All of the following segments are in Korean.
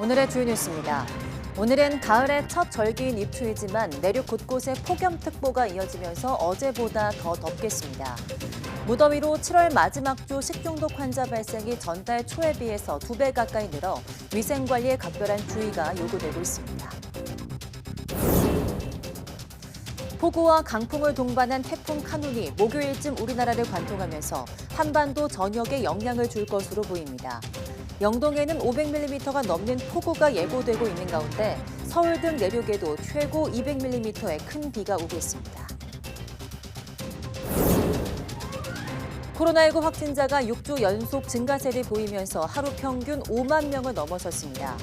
오늘의 주요 뉴스입니다. 오늘은 가을의 첫 절기인 입추이지만 내륙 곳곳에 폭염특보가 이어지면서 어제보다 더 덥겠습니다. 무더위로 7월 마지막 주 식중독 환자 발생이 전달 초에 비해서 2배 가까이 늘어 위생관리에 각별한 주의가 요구되고 있습니다. 폭우와 강풍을 동반한 태풍 카눈이 목요일쯤 우리나라를 관통하면서 한반도 전역에 영향을 줄 것으로 보입니다. 영동에는 500mm가 넘는 폭우가 예보되고 있는 가운데 서울 등 내륙에도 최고 200mm의 큰 비가 오겠습니다. 코로나19 확진자가 6주 연속 증가세를 보이면서 하루 평균 5만 명을 넘어섰습니다.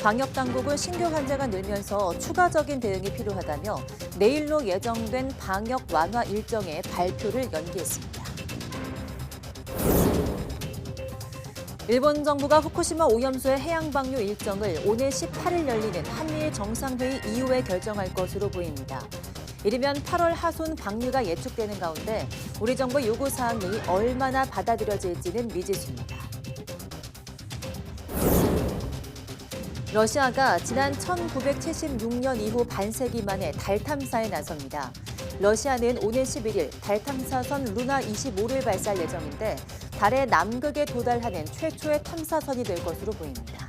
방역당국은 신규 환자가 늘면서 추가적인 대응이 필요하다며 내일로 예정된 방역 완화 일정의 발표를 연기했습니다. 일본 정부가 후쿠시마 오염수의 해양 방류 일정을 오늘 18일 열리는 한미일 정상회의 이후에 결정할 것으로 보입니다. 이르면 8월 하순 방류가 예측되는 가운데 우리 정부 요구사항이 얼마나 받아들여질지는 미지수입니다. 러시아가 지난 1976년 이후 반세기 만에 달 탐사에 나섭니다. 러시아는 오늘 11일 달 탐사선 루나 25를 발사할 예정인데 달의 남극에 도달하는 최초의 탐사선이 될 것으로 보입니다.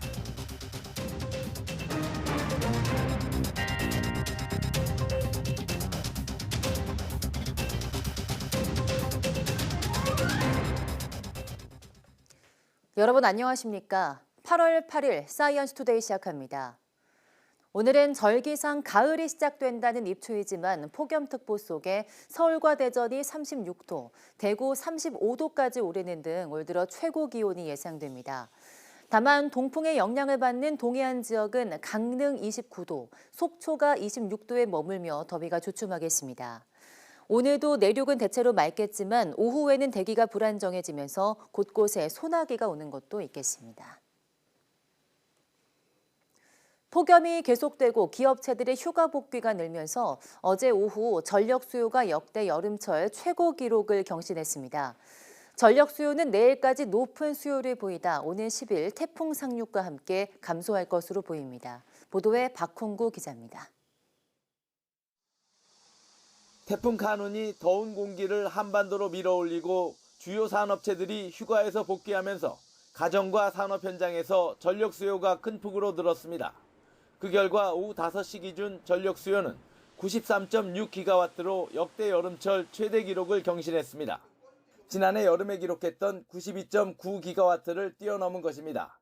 여러분 안녕하십니까? 8월 8일 사이언스 투데이 시작합니다. 오늘은 절기상 가을이 시작된다는 입추이지만 폭염특보 속에 서울과 대전이 36도, 대구 35도까지 오르는 등 올 들어 최고 기온이 예상됩니다. 다만 동풍의 영향을 받는 동해안 지역은 강릉 29도, 속초가 26도에 머물며 더위가 주춤하겠습니다. 오늘도 내륙은 대체로 맑겠지만 오후에는 대기가 불안정해지면서 곳곳에 소나기가 오는 곳도 있겠습니다. 폭염이 계속되고 기업체들의 휴가 복귀가 늘면서 어제 오후 전력 수요가 역대 여름철 최고 기록을 경신했습니다. 전력 수요는 내일까지 높은 수요를 보이다 오늘 10일 태풍 상륙과 함께 감소할 것으로 보입니다. 보도에 박홍구 기자입니다. 태풍 카눈이 더운 공기를 한반도로 밀어올리고 주요 산업체들이 휴가에서 복귀하면서 가정과 산업 현장에서 전력 수요가 큰 폭으로 늘었습니다. 그 결과 오후 5시 기준 전력 수요는 93.6기가와트로 역대 여름철 최대 기록을 경신했습니다. 지난해 여름에 기록했던 92.9기가와트를 뛰어넘은 것입니다.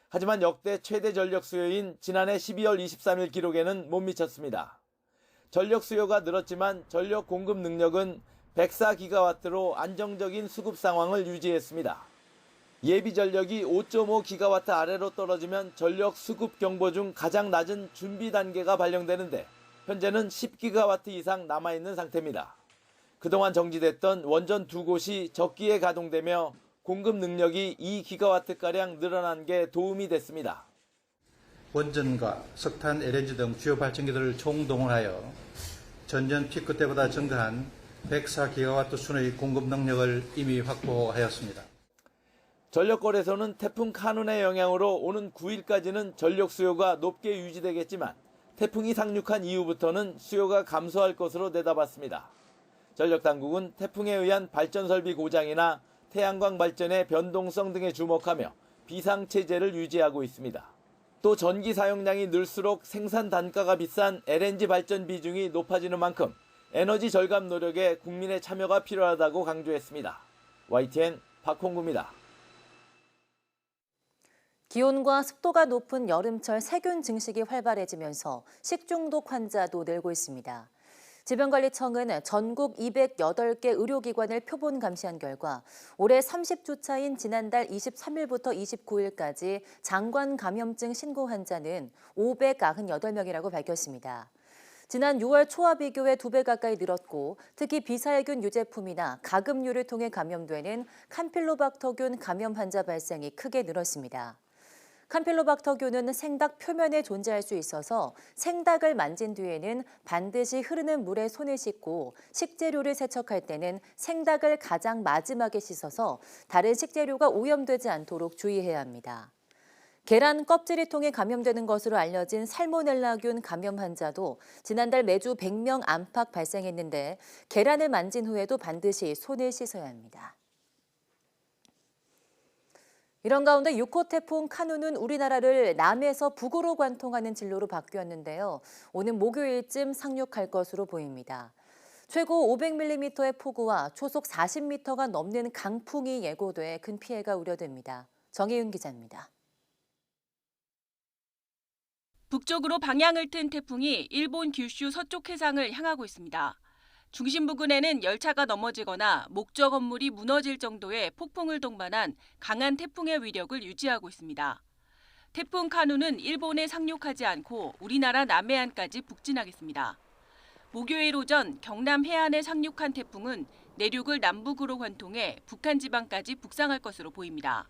하지만 역대 최대 전력 수요인 지난해 12월 23일 기록에는 못 미쳤습니다. 전력 수요가 늘었지만 전력 공급 능력은 104기가와트로 안정적인 수급 상황을 유지했습니다. 예비 전력이 5.5기가와트 아래로 떨어지면 전력 수급 경보 중 가장 낮은 준비 단계가 발령되는데 현재는 10기가와트 이상 남아있는 상태입니다. 그동안 정지됐던 원전 2곳이 적기에 가동되며 공급 능력이 2기가와트가량 늘어난 게 도움이 됐습니다. 원전과 석탄, LNG 등 주요 발전기들을 총동원하여 전년 피크 때보다 증가한 104기가와트 순의 공급 능력을 이미 확보하였습니다. 전력거래소는 태풍 카눈의 영향으로 오는 9일까지는 전력 수요가 높게 유지되겠지만 태풍이 상륙한 이후부터는 수요가 감소할 것으로 내다봤습니다. 전력당국은 태풍에 의한 발전설비 고장이나 태양광 발전의 변동성 등에 주목하며 비상체제를 유지하고 있습니다. 또 전기 사용량이 늘수록 생산 단가가 비싼 LNG 발전 비중이 높아지는 만큼 에너지 절감 노력에 국민의 참여가 필요하다고 강조했습니다. YTN 박홍구입니다. 기온과 습도가 높은 여름철 세균 증식이 활발해지면서 식중독 환자도 늘고 있습니다. 질병관리청은 전국 208개 의료기관을 표본 감시한 결과 올해 30주 차인 지난달 23일부터 29일까지 장관 감염증 신고 환자는 598명이라고 밝혔습니다. 지난 6월 초와 비교해 2배 가까이 늘었고 특히 비살균 유제품이나 가금류를 통해 감염되는 캄필로박터균 감염 환자 발생이 크게 늘었습니다. 캄필로박터균은 생닭 표면에 존재할 수 있어서 생닭을 만진 뒤에는 반드시 흐르는 물에 손을 씻고 식재료를 세척할 때는 생닭을 가장 마지막에 씻어서 다른 식재료가 오염되지 않도록 주의해야 합니다. 계란 껍질이 통해 감염되는 것으로 알려진 살모넬라균 감염 환자도 지난달 매주 100명 안팎 발생했는데 계란을 만진 후에도 반드시 손을 씻어야 합니다. 이런 가운데 6호 태풍 카누는 우리나라를 남에서 북으로 관통하는 진로로 바뀌었는데요. 오는 목요일쯤 상륙할 것으로 보입니다. 최고 500mm의 폭우와 초속 40m가 넘는 강풍이 예고돼 큰 피해가 우려됩니다. 정혜윤 기자입니다. 북쪽으로 방향을 튼 태풍이 일본 규슈 서쪽 해상을 향하고 있습니다. 중심 부근에는 열차가 넘어지거나 목적 건물이 무너질 정도의 폭풍을 동반한 강한 태풍의 위력을 유지하고 있습니다. 태풍 카누는 일본에 상륙하지 않고 우리나라 남해안까지 북진하겠습니다. 목요일 오전 경남 해안에 상륙한 태풍은 내륙을 남북으로 관통해 북한 지방까지 북상할 것으로 보입니다.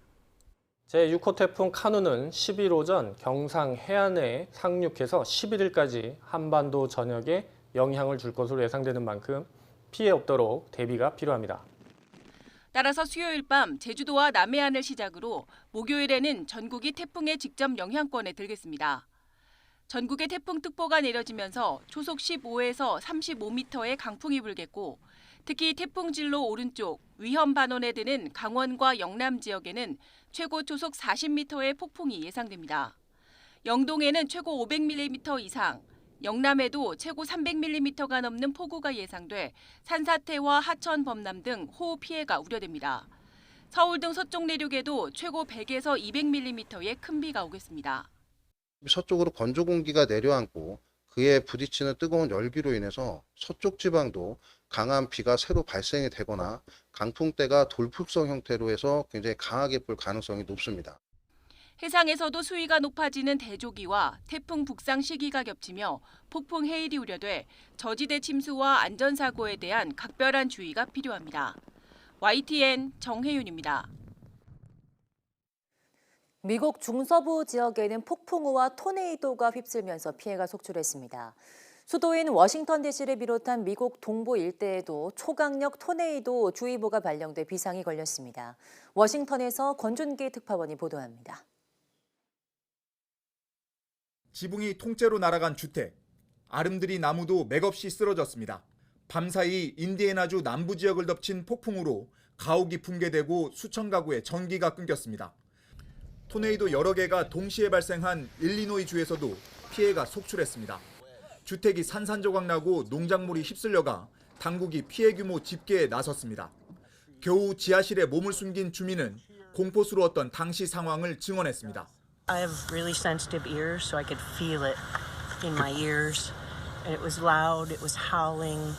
제6호 태풍 카누는 10일 오전 경상 해안에 상륙해서 11일까지 한반도 전역에 영향을 줄 것으로 예상되는 만큼 피해 없도록 대비가 필요합니다. 따라서 수요일 밤 제주도와 남해안을 시작으로 목요일에는 전국이 태풍의 직접 영향권에 들겠습니다. 전국에 태풍특보가 내려지면서 초속 15에서 35m의 강풍이 불겠고 특히 태풍 진로 오른쪽 위험 반원에 드는 강원과 영남 지역에는 최고 초속 40m의 폭풍이 예상됩니다. 영동에는 최고 500mm 이상, 영남에도 최고 300mm가 넘는 폭우가 예상돼 산사태와 하천, 범람 등 호우 피해가 우려됩니다. 서울 등 서쪽 내륙에도 최고 100에서 200mm의 큰 비가 오겠습니다. 서쪽으로 건조 공기가 내려앉고 그에 부딪히는 뜨거운 열기로 인해서 서쪽 지방도 강한 비가 새로 발생이 되거나 강풍대가 돌풍성 형태로 해서 굉장히 강하게 불 가능성이 높습니다. 해상에서도 수위가 높아지는 대조기와 태풍 북상 시기가 겹치며 폭풍 해일이 우려돼 저지대 침수와 안전사고에 대한 각별한 주의가 필요합니다. YTN 정혜윤입니다. 미국 중서부 지역에는 폭풍우와 토네이도가 휩쓸면서 피해가 속출했습니다. 수도인 워싱턴 DC를 비롯한 미국 동부 일대에도 초강력 토네이도 주의보가 발령돼 비상이 걸렸습니다. 워싱턴에서 권준기 특파원이 보도합니다. 지붕이 통째로 날아간 주택, 아름드리 나무도 맥없이 쓰러졌습니다. 밤사이 인디애나주 남부 지역을 덮친 폭풍으로 가옥이 붕괴되고 수천 가구의 전기가 끊겼습니다. 토네이도 여러 개가 동시에 발생한 일리노이 주에서도 피해가 속출했습니다. 주택이 산산조각 나고 농작물이 휩쓸려가 당국이 피해 규모 집계에 나섰습니다. 겨우 지하실에 몸을 숨긴 주민은 공포스러웠던 당시 상황을 증언했습니다. I have really sensitive ears, so I could feel it in my ears. And it was loud, it was howling,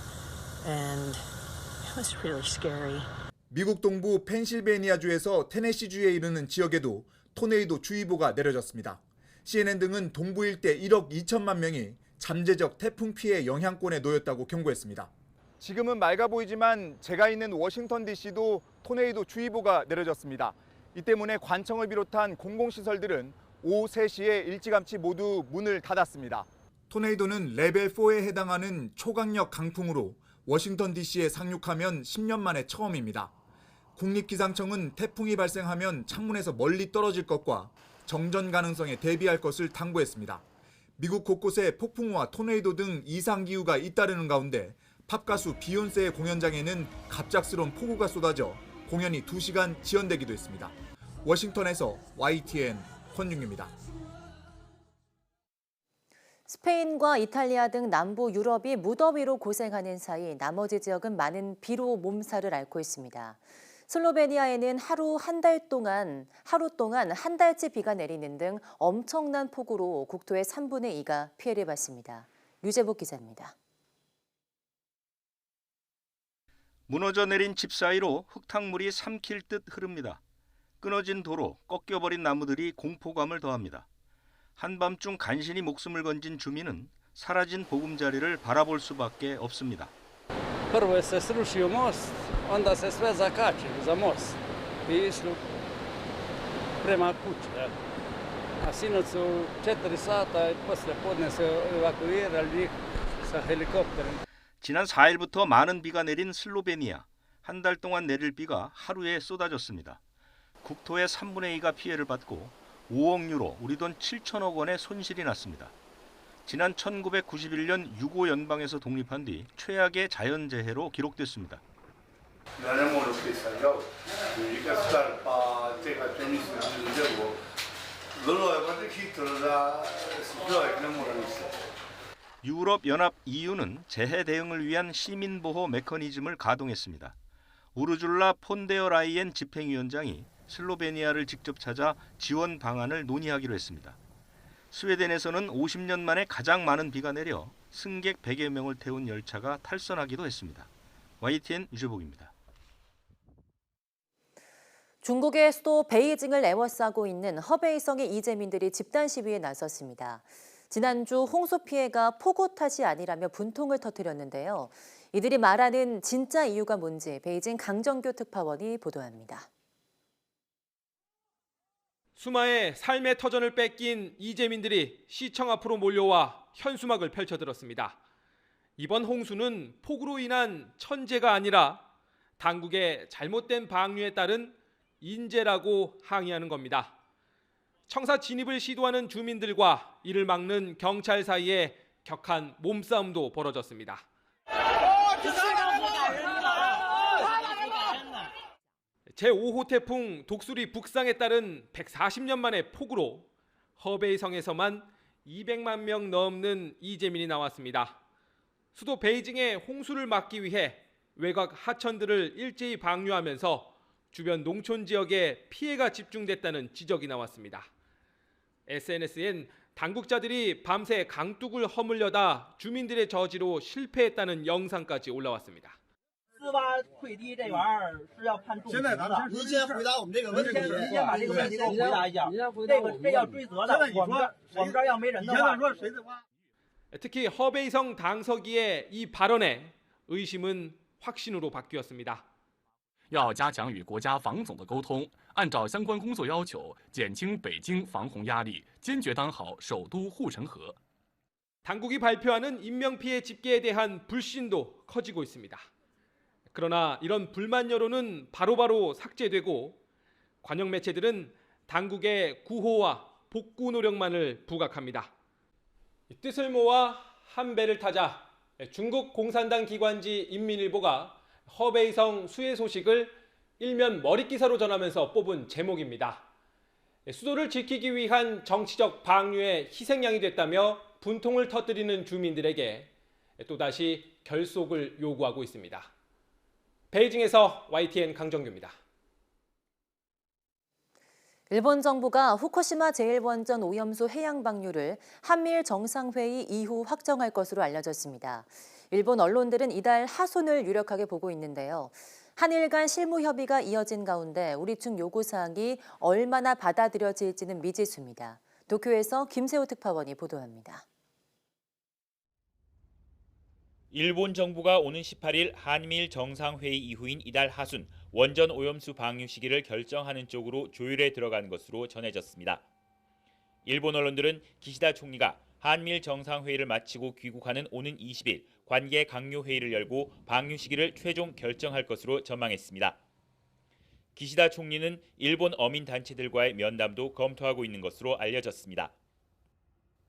and it was really scary. 미국 동부 펜실베니아주에서 테네시주에 이르는 지역에도 토네이도 주의보가 내려졌습니다. CNN 등은 동부 일대 1억 2천만 명이 잠재적 태풍 피해 영향권에 놓였다고 경고했습니다. 지금은 맑아 보이지만 제가 있는 워싱턴 DC도 토네이도 주의보가 내려졌습니다. 이 때문에 관청을 비롯한 공공시설들은 오후 3시에 일찌감치 모두 문을 닫았습니다. 토네이도는 레벨 4에 해당하는 초강력 강풍으로 워싱턴 DC에 상륙하면 10년 만에 처음입니다. 국립기상청은 태풍이 발생하면 창문에서 멀리 떨어질 것과 정전 가능성에 대비할 것을 당부했습니다. 미국 곳곳에 폭풍우와 토네이도 등 이상기후가 잇따르는 가운데 팝가수 비욘세의 공연장에는 갑작스러운 폭우가 쏟아져 공연이 2시간 지연되기도 했습니다. 워싱턴에서 YTN 권윤규입니다. 스페인과 이탈리아 등 남부 유럽이 무더위로 고생하는 사이 나머지 지역은 많은 비로 몸살을 앓고 있습니다. 슬로베니아에는 하루 동안 한 달치 비가 내리는 등 엄청난 폭우로 국토의 3분의 2가 피해를 봤습니다. 류재복 기자입니다. 무너져 내린 집 사이로 흙탕물이 삼킬 듯 흐릅니다. 끊어진 도로, 꺾여버린 나무들이 공포감을 더합니다. 한밤중 간신히 목숨을 건진 주민은 사라진 보금자리를 바라볼 수밖에 없습니다. Prvo se srušio most, onda se sve zakačilo za most i išlo prema kući. A sinoć su 4 sata poslije podne se evakuirali njih sa helikopterom. 지난 4일부터 많은 비가 내린 슬로베니아. 한 달 동안 내릴 비가 하루에 쏟아졌습니다. 국토의 3분의 2가 피해를 받고 5억 유로, 우리 돈 7천억 원의 손실이 났습니다. 지난 1991년 유고 연방에서 독립한 뒤 최악의 자연재해로 기록됐습니다. 유럽연합 EU는 재해 대응을 위한 시민보호 메커니즘을 가동했습니다. 우르줄라 폰데어 라이엔 집행위원장이 슬로베니아를 직접 찾아 지원 방안을 논의하기로 했습니다. 스웨덴에서는 50년 만에 가장 많은 비가 내려 승객 100여 명을 태운 열차가 탈선하기도 했습니다. YTN 유재복입니다. 중국의 수도 베이징을 에워싸고 있는 허베이성의 이재민들이 집단 시위에 나섰습니다. 지난주 홍수 피해가 폭우 탓이 아니라며 분통을 터뜨렸는데요. 이들이 말하는 진짜 이유가 뭔지 베이징 강정규 특파원이 보도합니다. 수마의 삶의 터전을 뺏긴 이재민들이 시청 앞으로 몰려와 현수막을 펼쳐들었습니다. 이번 홍수는 폭우로 인한 천재가 아니라 당국의 잘못된 방류에 따른 인재라고 항의하는 겁니다. 청사 진입을 시도하는 주민들과 이를 막는 경찰 사이에 격한 몸싸움도 벌어졌습니다. 제5호 태풍 독수리 북상에 따른 140년 만의 폭우로 허베이성에서만 200만 명 넘는 이재민이 나왔습니다. 수도 베이징의 홍수를 막기 위해 외곽 하천들을 일제히 방류하면서 주변 농촌 지역에 피해가 집중됐다는 지적이 나왔습니다. SNS엔 당국자들이 밤새 강둑을 허물려다 주민들의 저지로 실패했다는 영상까지 올라왔습니다. 四洼溃堤这玩意儿是要判重刑的。您先回答我们这个问题。您先把这个问题给我回答一下。这要追责的。我们这儿要没人的话。 특히 허베이성 당서기의 이 발언에 의심은 확신으로 바뀌었습니다. 要加强与国家防总的沟通，按照相关工作要求，减轻北京防洪压力，坚决当好首都护城河。 당국이 발표하는 인명피해 집계에 대한 불신도 커지고 있습니다. 그러나 이런 불만 여론은 바로바로 삭제되고 관영 매체들은 당국의 구호와 복구 노력만을 부각합니다. 뜻을 모아 한 배를 타자 중국 공산당 기관지 인민일보가 허베이성 수해 소식을 일면 머릿기사로 전하면서 뽑은 제목입니다. 수도를 지키기 위한 정치적 방류의 희생양이 됐다며 분통을 터뜨리는 주민들에게 또다시 결속을 요구하고 있습니다. 베이징에서 YTN 강정규입니다. 일본 정부가 후쿠시마 제1원전 오염수 해양 방류를 한미일 정상회의 이후 확정할 것으로 알려졌습니다. 일본 언론들은 이달 하순을 유력하게 보고 있는데요. 한일 간 실무 협의가 이어진 가운데 우리 측 요구사항이 얼마나 받아들여질지는 미지수입니다. 도쿄에서 김세호 특파원이 보도합니다. 일본 정부가 오는 18일 한미일 정상회의 이후인 이달 하순 원전 오염수 방류 시기를 결정하는 쪽으로 조율에 들어간 것으로 전해졌습니다. 일본 언론들은 기시다 총리가 한미일 정상회의를 마치고 귀국하는 오는 20일 관계 강요 회의를 열고 방류 시기를 최종 결정할 것으로 전망했습니다. 기시다 총리는 일본 어민 단체들과의 면담도 검토하고 있는 것으로 알려졌습니다.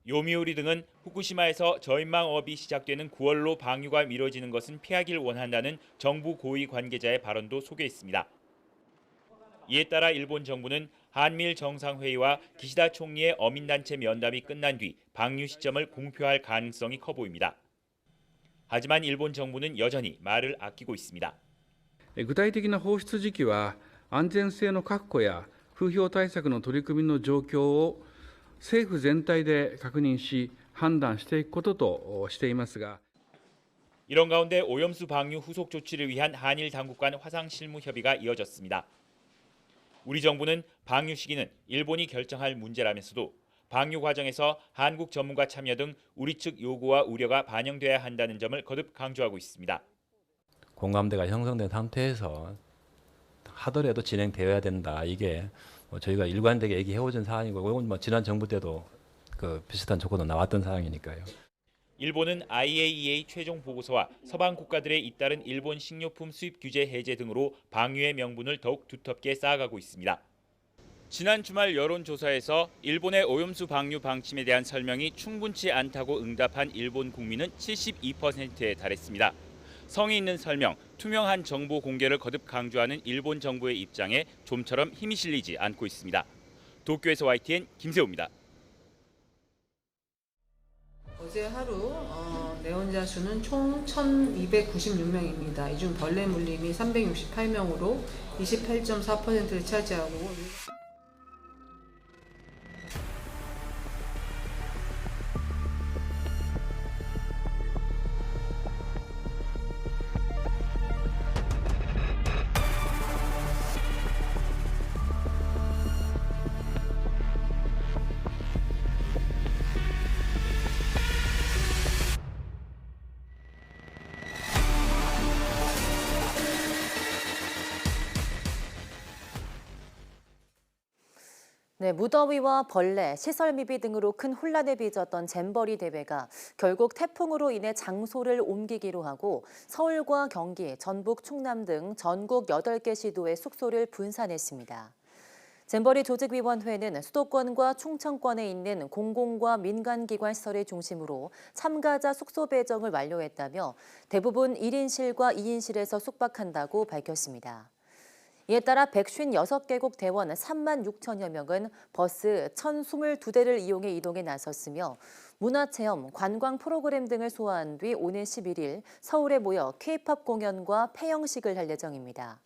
요미우리 등은 후쿠시마에서 저인망업이 시작되는 9월로 방류가 미뤄지는 것은 피하길 원한다는 정부 고위 관계자의 발언도 소개했습니다. 이에 따라 일본 정부는 한미일 정상회의와 기시다 총리의 어민단체 면담이 끝난 뒤 방류 시점을 공표할 가능성이 커 보입니다. 하지만 일본 정부는 여전히 말을 아끼고 있습니다. 具体的な放出時期は安全性の確保や風評対策の取り組みの状況を政府全体で確認し判断していくこととしていますが 이런 가운데 오염수 방류 후속 조치를 위한 한일 당국 간 화상 실무 협의가 이어졌습니다. 우리 정부는 방류 시기는 일본이 결정할 문제라면서도 방류 과정에서 한국 전문가 참여 등 우리 측 요구와 우려가 반영돼야 한다는 점을 거듭 강조하고 있습니다. 공감대가 형성된 상태에서 하더라도 진행되어야 된다. 이게 저희가 일관되게 얘기해오던 사항이고 이건 지난 정부 때도 비슷한 조건도 나왔던 사항이니까요. 일본은 IAEA 최종 보고서와 서방 국가들의 잇따른 일본 식료품 수입 규제 해제 등으로 방류의 명분을 더욱 두텁게 쌓아가고 있습니다. 지난 주말 여론조사에서 일본의 오염수 방류 방침에 대한 설명이 충분치 않다고 응답한 일본 국민은 72%에 달했습니다. 성의 있는 설명, 투명한 정보 공개를 거듭 강조하는 일본 정부의 입장에 좀처럼 힘이 실리지 않고 있습니다. 도쿄에서 YTN 김세호입니다. 어제 하루 내원자 수는 총 1,296명입니다. 이 중 벌레 물림이 368명으로 28.4%를 차지하고 네, 무더위와 벌레, 시설 미비 등으로 큰 혼란을 빚었던 잼버리 대회가 결국 태풍으로 인해 장소를 옮기기로 하고 서울과 경기, 전북, 충남 등 전국 8개 시도에 숙소를 분산했습니다. 잼버리 조직위원회는 수도권과 충청권에 있는 공공과 민간기관 시설을 중심으로 참가자 숙소 배정을 완료했다며 대부분 1인실과 2인실에서 숙박한다고 밝혔습니다. 이에 따라 156개국 대원 3만 6천여 명은 버스 1,022대를 이용해 이동에 나섰으며 문화체험, 관광 프로그램 등을 소화한 뒤 오는 11일 서울에 모여 K-팝 공연과 폐영식을 할 예정입니다.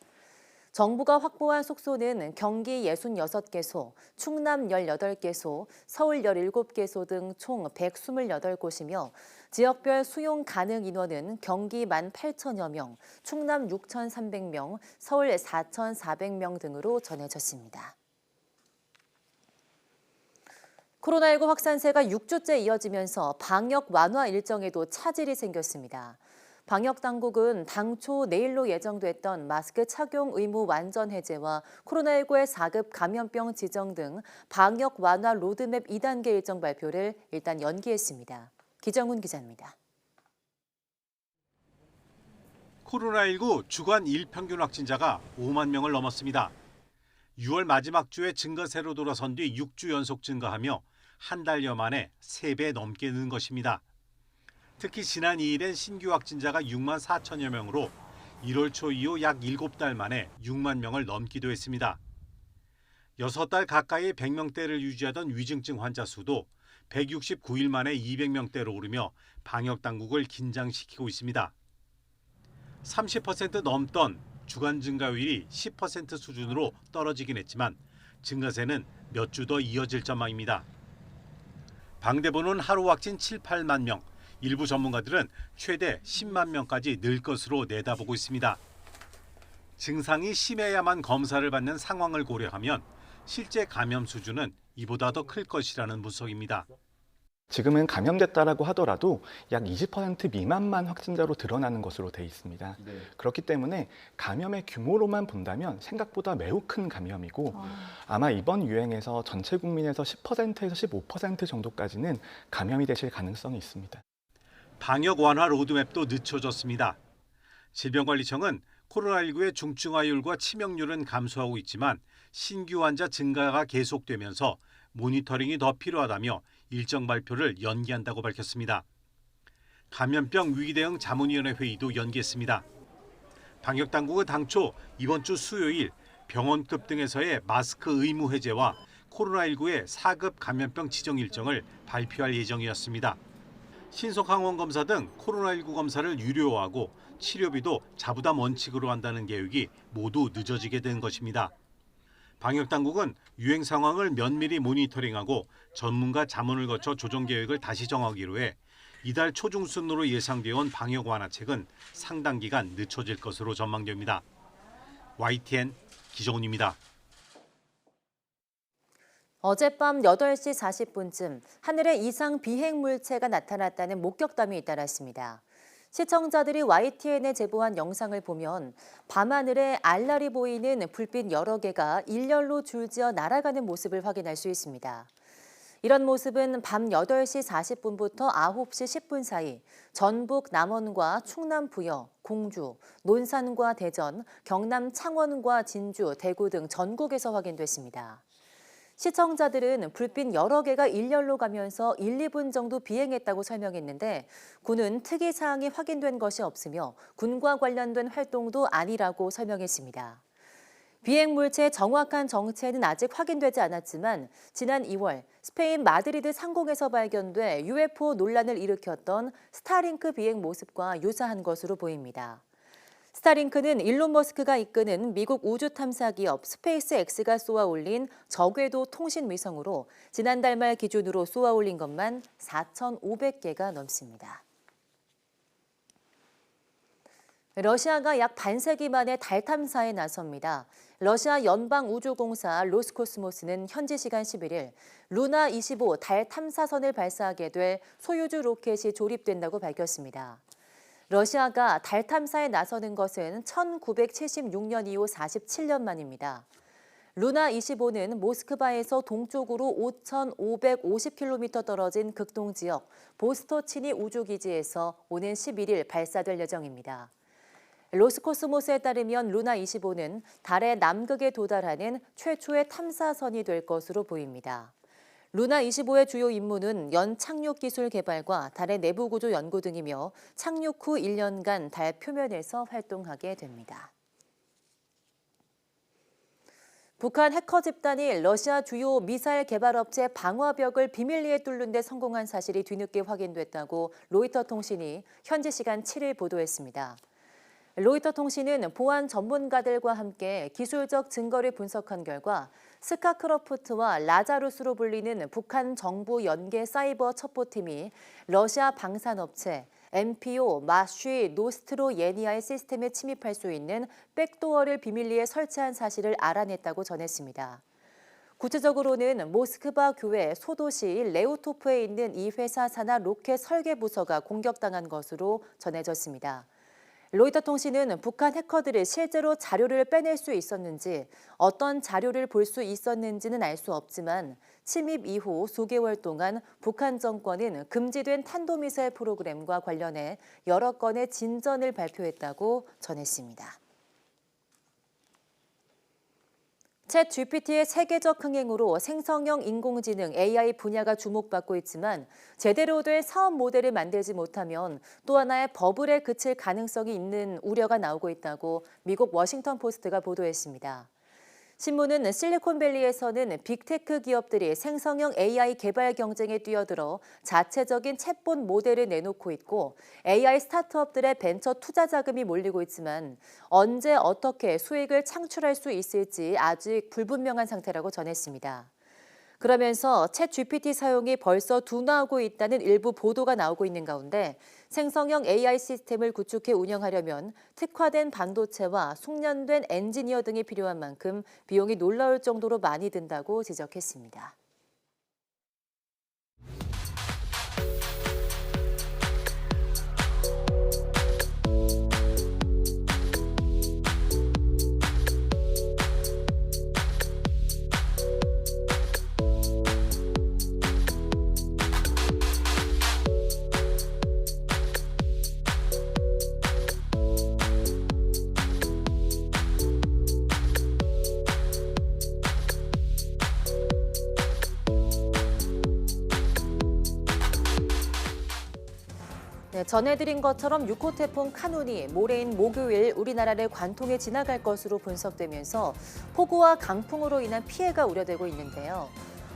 정부가 확보한 숙소는 경기 66개소, 충남 18개소, 서울 17개소 등 총 128곳이며 지역별 수용 가능 인원은 경기 18,000여 명, 충남 6,300명, 서울 4,400명 등으로 전해졌습니다. 코로나19 확산세가 6주째 이어지면서 방역 완화 일정에도 차질이 생겼습니다. 방역당국은 당초 내일로 예정됐던 마스크 착용 의무 완전 해제와 코로나19의 4급 감염병 지정 등 방역 완화 로드맵 2단계 일정 발표를 일단 연기했습니다. 기정훈 기자입니다. 코로나19 주간 일평균 확진자가 5만 명을 넘었습니다. 6월 마지막 주에 증가세로 돌아선 뒤 6주 연속 증가하며 한 달여 만에 3배 넘게 는 것입니다. 특히 지난 2일엔 신규 확진자가 6만 4천여 명으로 1월 초 이후 약 7달 만에 6만 명을 넘기도 했습니다. 6달 가까이 100명대를 유지하던 위중증 환자 수도 169일 만에 200명대로 오르며 방역당국을 긴장시키고 있습니다. 30% 넘던 주간 증가율이 10% 수준으로 떨어지긴 했지만 증가세는 몇 주 더 이어질 전망입니다. 방대본은 하루 확진 7, 8만 명, 일부 전문가들은 최대 10만 명까지 늘 것으로 내다보고 있습니다. 증상이 심해야만 검사를 받는 상황을 고려하면 실제 감염 수준은 이보다 더 클 것이라는 분석입니다. 지금은 감염됐다라고 하더라도 약 20% 미만만 확진자로 드러나는 것으로 돼 있습니다. 네. 그렇기 때문에 감염의 규모로만 본다면 생각보다 매우 큰 감염이고 아마 이번 유행에서 전체 국민에서 10%에서 15% 정도까지는 감염이 되실 가능성이 있습니다. 방역 완화 로드맵도 늦춰졌습니다. 질병관리청은 코로나19의 중증화율과 치명률은 감소하고 있지만 신규 환자 증가가 계속되면서 모니터링이 더 필요하다며 일정 발표를 연기한다고 밝혔습니다. 감염병 위기대응 자문위원회 회의도 연기했습니다. 방역당국은 당초 이번 주 수요일 병원급 등에서의 마스크 의무 해제와 코로나19의 4급 감염병 지정 일정을 발표할 예정이었습니다. 신속항원 검사 등 코로나19 검사를 유료화하고 치료비도 자부담 원칙으로 한다는 계획이 모두 늦어지게 된 것입니다. 방역당국은 유행 상황을 면밀히 모니터링하고 전문가 자문을 거쳐 조정 계획을 다시 정하기로 해 이달 초중순으로 예상되어 온 방역 완화책은 상당 기간 늦춰질 것으로 전망됩니다. YTN 기정훈입니다. 어젯밤 8시 40분쯤 하늘에 이상 비행물체가 나타났다는 목격담이 잇따랐습니다. 시청자들이 YTN에 제보한 영상을 보면 밤하늘에 알알이 보이는 불빛 여러 개가 일렬로 줄지어 날아가는 모습을 확인할 수 있습니다. 이런 모습은 밤 8시 40분부터 9시 10분 사이 전북 남원과 충남 부여, 공주, 논산과 대전, 경남 창원과 진주, 대구 등 전국에서 확인됐습니다. 시청자들은 불빛 여러 개가 일렬로 가면서 1, 2분 정도 비행했다고 설명했는데 군은 특이 사항이 확인된 것이 없으며 군과 관련된 활동도 아니라고 설명했습니다. 비행 물체의 정확한 정체는 아직 확인되지 않았지만 지난 2월 스페인 마드리드 상공에서 발견돼 UFO 논란을 일으켰던 스타링크 비행 모습과 유사한 것으로 보입니다. 스타링크는 일론 머스크가 이끄는 미국 우주 탐사 기업 스페이스X가 쏘아 올린 저궤도 통신 위성으로 지난달 말 기준으로 쏘아 올린 것만 4,500개가 넘습니다. 러시아가 약 반세기 만에 달 탐사에 나섭니다. 러시아 연방우주공사 로스코스모스는 현지 시간 11일 루나 25 달 탐사선을 발사하게 될 소유주 로켓이 조립된다고 밝혔습니다. 러시아가 달 탐사에 나서는 것은 1976년 이후 47년 만입니다. 루나 25는 모스크바에서 동쪽으로 5,550km 떨어진 극동 지역 보스토치니 우주기지에서 오는 11일 발사될 예정입니다. 로스코스모스에 따르면 루나 25는 달의 남극에 도달하는 최초의 탐사선이 될 것으로 보입니다. 루나 25의 주요 임무는 연 착륙 기술 개발과 달의 내부 구조 연구 등이며 착륙 후 1년간 달 표면에서 활동하게 됩니다. 북한 해커 집단이 러시아 주요 미사일 개발업체 방화벽을 비밀리에 뚫는 데 성공한 사실이 뒤늦게 확인됐다고 로이터 통신이 현지 시간 7일 보도했습니다. 로이터 통신은 보안 전문가들과 함께 기술적 증거를 분석한 결과 스카크로프트와 라자루스로 불리는 북한 정부 연계 사이버 첩보팀이 러시아 방산업체 MPO 마쉬 노스트로예니아의 시스템에 침입할 수 있는 백도어를 비밀리에 설치한 사실을 알아냈다고 전했습니다. 구체적으로는 모스크바 교외 소도시 레우토프에 있는 이 회사 산하 로켓 설계 부서가 공격당한 것으로 전해졌습니다. 로이터 통신은 북한 해커들이 실제로 자료를 빼낼 수 있었는지, 어떤 자료를 볼 수 있었는지는 알 수 없지만 침입 이후 수개월 동안 북한 정권은 금지된 탄도미사일 프로그램과 관련해 여러 건의 진전을 발표했다고 전했습니다. 챗 GPT의 세계적 흥행으로 생성형 인공지능 AI 분야가 주목받고 있지만 제대로 된 사업 모델을 만들지 못하면 또 하나의 버블에 그칠 가능성이 있는 우려가 나오고 있다고 미국 워싱턴 포스트가 보도했습니다. 신문은 실리콘밸리에서는 빅테크 기업들이 생성형 AI 개발 경쟁에 뛰어들어 자체적인 챗봇 모델을 내놓고 있고 AI 스타트업들의 벤처 투자 자금이 몰리고 있지만 언제 어떻게 수익을 창출할 수 있을지 아직 불분명한 상태라고 전했습니다. 그러면서 챗 GPT 사용이 벌써 둔화하고 있다는 일부 보도가 나오고 있는 가운데 생성형 AI 시스템을 구축해 운영하려면 특화된 반도체와 숙련된 엔지니어 등이 필요한 만큼 비용이 놀라울 정도로 많이 든다고 지적했습니다. 전해드린 것처럼 6호 태풍 카눈이 모레인 목요일 우리나라를 관통해 지나갈 것으로 분석되면서 폭우와 강풍으로 인한 피해가 우려되고 있는데요.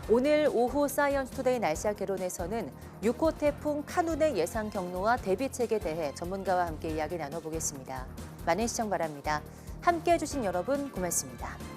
오늘 오후 사이언스 투데이 날씨학 개론에서는 6호 태풍 카눈의 예상 경로와 대비책에 대해 전문가와 함께 이야기 나눠보겠습니다. 많은 시청 바랍니다. 함께해 주신 여러분 고맙습니다.